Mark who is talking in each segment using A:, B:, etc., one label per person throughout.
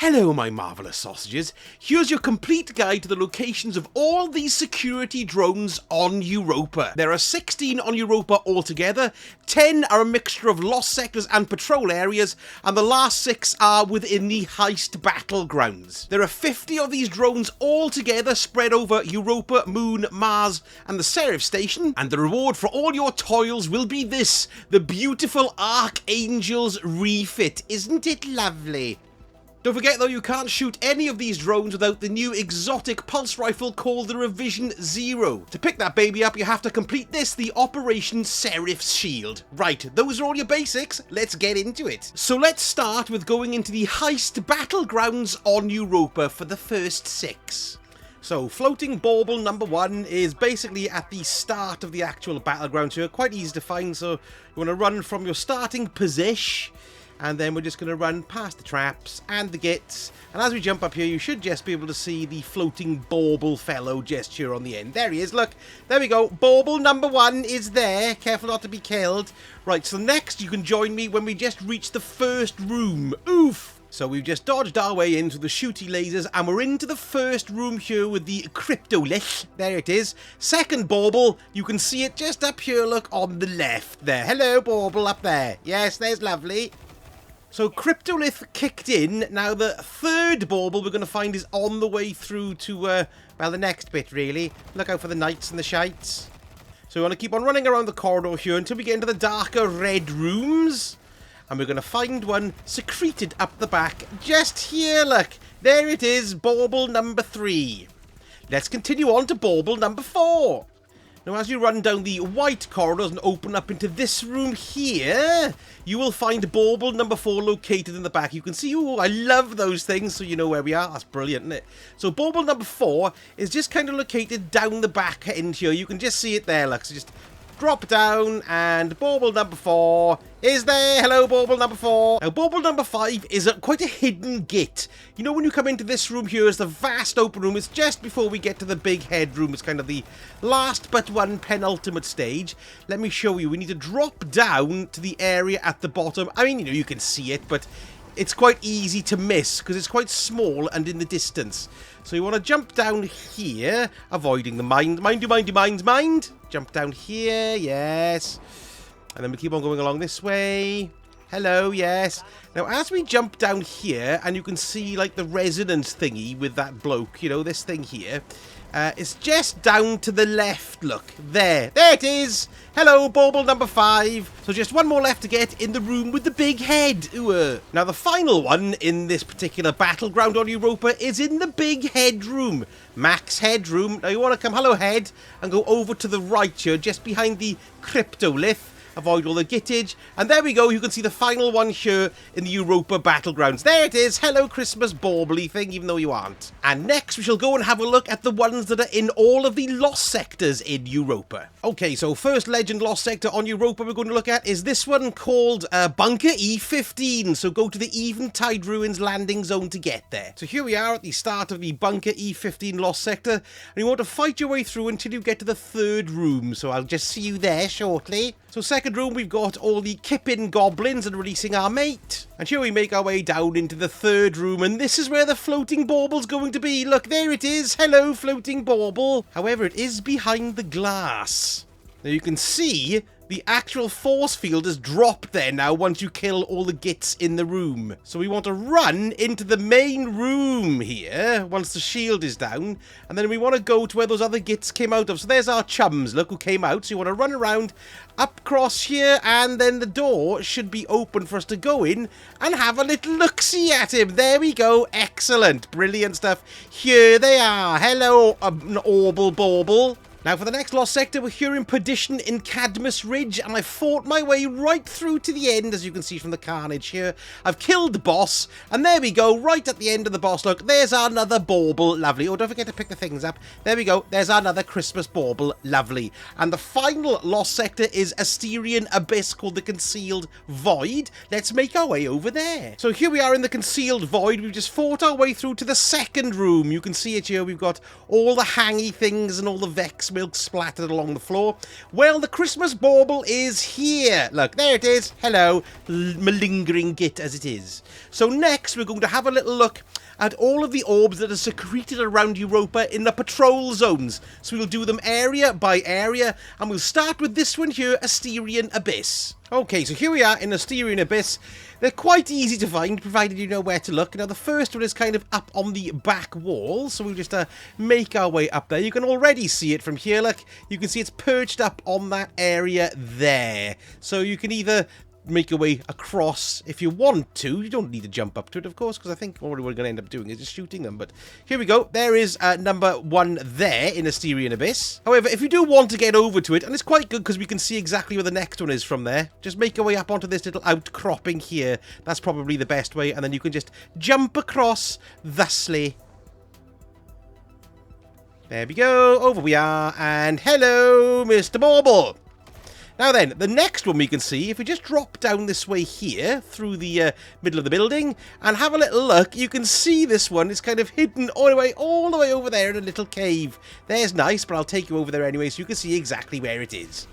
A: Hello my marvellous sausages, here's your complete guide to the locations of all these security drones on Europa. There are 16 on Europa altogether, 10 are a mixture of lost sectors and patrol areas, and the last 6 are within the Heist Battlegrounds. There are 50 of these drones altogether spread over Europa, Moon, Mars and the Serif station, and the reward for all your toils will be this, the beautiful Archangel's refit. Isn't it lovely? Don't forget though, you can't shoot any of these drones without the new exotic pulse rifle called the Revision Zero. To pick that baby up, you have to complete this, the Operation Serif's Shield. Right, those are all your basics, let's get into it. So let's start with going into the Heist Battlegrounds on Europa for the first 6. So, floating bauble number 1 is basically at the start of the actual battleground here, quite easy to find, so you want to run from your starting position. And then we're just going to run past the traps and the gits. And as we jump up here, you should just be able to see the floating bauble fellow just here on the end. There he is, look. There we go. Bauble number 1 is there. Careful not to be killed. Right, so next you can join me when we just reach the first room. Oof! So we've just dodged our way into the shooty lasers and we're into the first room here with the cryptolith. There it is. Second bauble. You can see it just up here, look, on the left there. Hello, bauble up there. Yes, there's lovely. So Cryptolith kicked in. Now the third bauble we're going to find is on the way through to, well, the next bit really. Look out for the knights and the shites. So we want to keep on running around the corridor here until we get into the darker red rooms. And we're going to find one secreted up the back just here, look. There it is, bauble number 3. Let's continue on to bauble number 4. Now, as you run down the white corridors and open up into this room here, you will find bauble number 4 located in the back. You can see, oh, I love those things, so you know where we are. That's brilliant, isn't it? So bauble number 4 is just kind of located down the back end here. You can just see it there, look. So just drop down, and bauble number 4 is there. Hello, bauble number 4. Now, bauble number 5 is quite a hidden gate. You know, when you come into this room here, it's the vast open room. It's just before we get to the big headroom. It's kind of the last but one penultimate stage. Let me show you. We need to drop down to the area at the bottom. I mean, you know, you can see it, but it's quite easy to miss because it's quite small and in the distance. So you want to jump down here, avoiding the mind. Mind. Jump down here, yes. And then we keep on going along this way. Hello, yes. Now, as we jump down here, and you can see, like, the resonance thingy with that bloke, you know, this thing here. It's just down to the left, look. There it is. Hello, bauble number 5. So just one more left to get in the room with the big head. Ooh. Now, the final one in this particular battleground on Europa is in the big headroom. Max headroom. Now, you want to come, hello, head, and go over to the right here, just behind the cryptolith. Avoid all the gittage. And there we go. You can see the final one here in the Europa Battlegrounds. There it is. Hello, Christmas baubley thing, even though you aren't. And next, we shall go and have a look at the ones that are in all of the lost sectors in Europa. Okay, so first legend lost sector on Europa we're going to look at is this one called Bunker E15. So go to the Eventide Ruins landing zone to get there. So here we are at the start of the Bunker E15 lost sector. And you want to fight your way through until you get to the third room. So I'll just see you there shortly. So second room, we've got all the Kippin goblins and releasing our mate. And here we make our way down into the third room, and this is where the floating bauble's going to be. Look, there it is. Hello, floating bauble. However, it is behind the glass. Now you can see the actual force field is dropped there now once you kill all the gits in the room. So we want to run into the main room here once the shield is down. And then we want to go to where those other gits came out of. So there's our chums, look, who came out. So you want to run around up across here, and then the door should be open for us to go in and have a little look-see at him. There we go. Excellent. Brilliant stuff. Here they are. Hello, Orble Bauble. Now, for the next lost sector, we're here in Perdition in Cadmus Ridge, and I fought my way right through to the end, as you can see from the carnage here. I've killed the boss, and there we go, right at the end of the boss. Look, there's another bauble, lovely. Oh, don't forget to pick the things up. There we go, there's another Christmas bauble, lovely. And the final lost sector is a Styrian abyss called the Concealed Void. Let's make our way over there. So here we are in the Concealed Void. We've just fought our way through to the second room. You can see it here. We've got all the hangy things and all the Vex milk splattered along the floor. Well, the Christmas bauble is here. Look, there it is. Hello, malingering git as it is. So next, we're going to have a little look at all of the orbs that are secreted around Europa in the patrol zones. So we'll do them area by area, and we'll start with this one here, Asterian Abyss. Okay, so here we are in Asterian Abyss. They're quite easy to find, provided you know where to look. Now, the first one is kind of up on the back wall, so we'll just make our way up there. You can already see it from here, look. You can see it's perched up on that area there. So you can either make your way across if you want to. You don't need to jump up to it, of course, because I think all we're going to end up doing is just shooting them. But here we go. There is number 1 there in Asterian Abyss. However, if you do want to get over to it, and it's quite good because we can see exactly where the next one is from there, just make your way up onto this little outcropping here. That's probably the best way, and then you can just jump across thusly. There we go. Over we are, and hello, Mr. Bauble. Now then, the next one we can see, if we just drop down this way here, through the middle of the building, and have a little look, you can see this one is kind of hidden all the way over there in a little cave. There's nice, but I'll take you over there anyway, so you can see exactly where it is.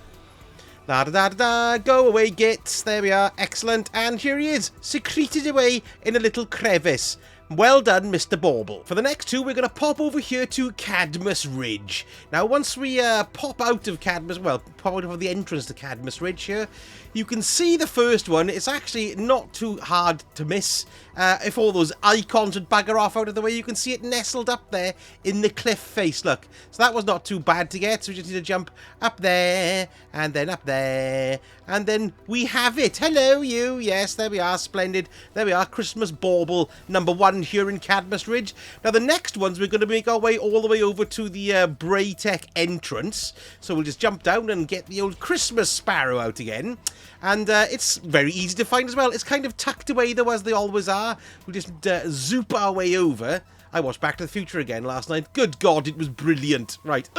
A: La-da-da-da-da, go away, gits. There we are, excellent. And here he is, secreted away in a little crevice. Well done, Mr. Bauble. For the next two, we're going to pop over here to Cadmus Ridge. Now, once we pop out of Cadmus, well, pop out of the entrance to Cadmus Ridge here, you can see the first one. It's actually not too hard to miss. If all those icons would bugger off out of the way, you can see it nestled up there in the cliff face, look. So that was not too bad to get, so we just need to jump up there, and then up there, and then we have it. Hello, you. Yes, there we are, splendid. There we are, Christmas Bauble number 1 here in Cadmus Ridge. Now, the next ones, we're going to make our way all the way over to the Braytech entrance. So we'll just jump down and get the old Christmas Sparrow out again. And it's very easy to find as well. It's kind of tucked away, though, as they always are. We'll just zoop our way over. I watched Back to the Future again last night. Good God, it was brilliant. Right,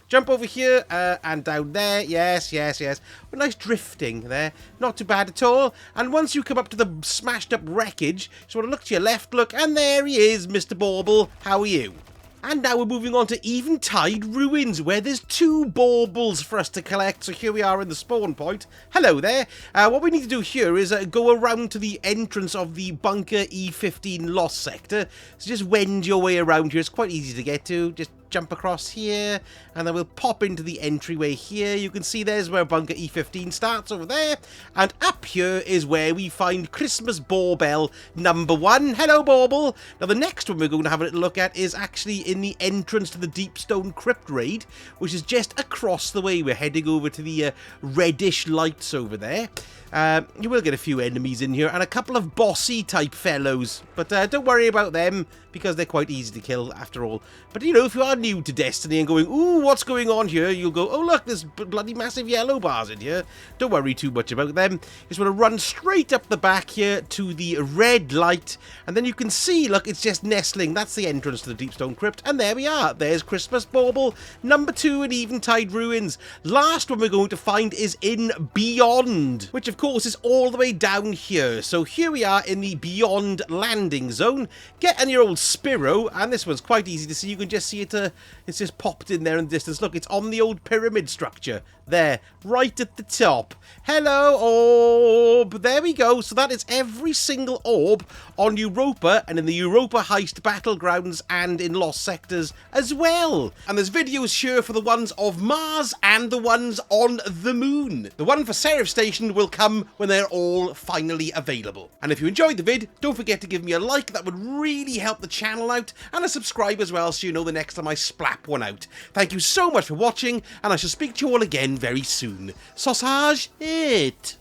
A: jump over here and down there. Yes, yes, yes. Well, nice drifting there. Not too bad at all. And once you come up to the smashed up wreckage, just want to look to your left, look, and there he is, Mr. Bauble. How are you? And now we're moving on to Eventide Ruins, where there's 2 baubles for us to collect. So here we are in the spawn point. Hello there. What we need to do here is go around to the entrance of the Bunker E15 Lost Sector. So just wend your way around here. It's quite easy to get to. Just jump across here, and then we'll pop into the entryway here. You can see there's where Bunker E15 starts over there, and up here is where we find Christmas Bauble number 1. Hello, Bauble. Now, the next one we're going to have a little look at is actually in the entrance to the Deepstone Crypt Raid, which is just across the way. We're heading over to the reddish lights over there. You will get a few enemies in here and a couple of bossy type fellows, but don't worry about them because they're quite easy to kill after all. But you know, if you are new to Destiny and going, ooh, what's going on here, you'll go, oh look, there's bloody massive yellow bars in here. Don't worry too much about them. You just want to run straight up the back here to the red light, and then you can see, look, it's just nestling. That's the entrance to the Deepstone Crypt, and there we are. There's Christmas Bauble number 2 in Eventide Ruins. Last one we're going to find is in Beyond, which of course is all the way down here. So here we are in the Beyond landing zone. Get on your old Spiro, and this one's quite easy to see. You can just see it, it's just popped in there in the distance. Look, it's on the old pyramid structure there, right at the top. Hello, orb. There we go. So that is every single orb on Europa and in the Europa Heist Battlegrounds and in Lost Sectors as well. And there's videos here for the ones of Mars and the ones on the moon. The one for Seraph Station will come when they're all finally available. And if you enjoyed the vid, don't forget to give me a like. That would really help the channel out, and a subscribe as well so you know the next time I splap one out. Thank you so much for watching, and I shall speak to you all again very soon. Sausage it!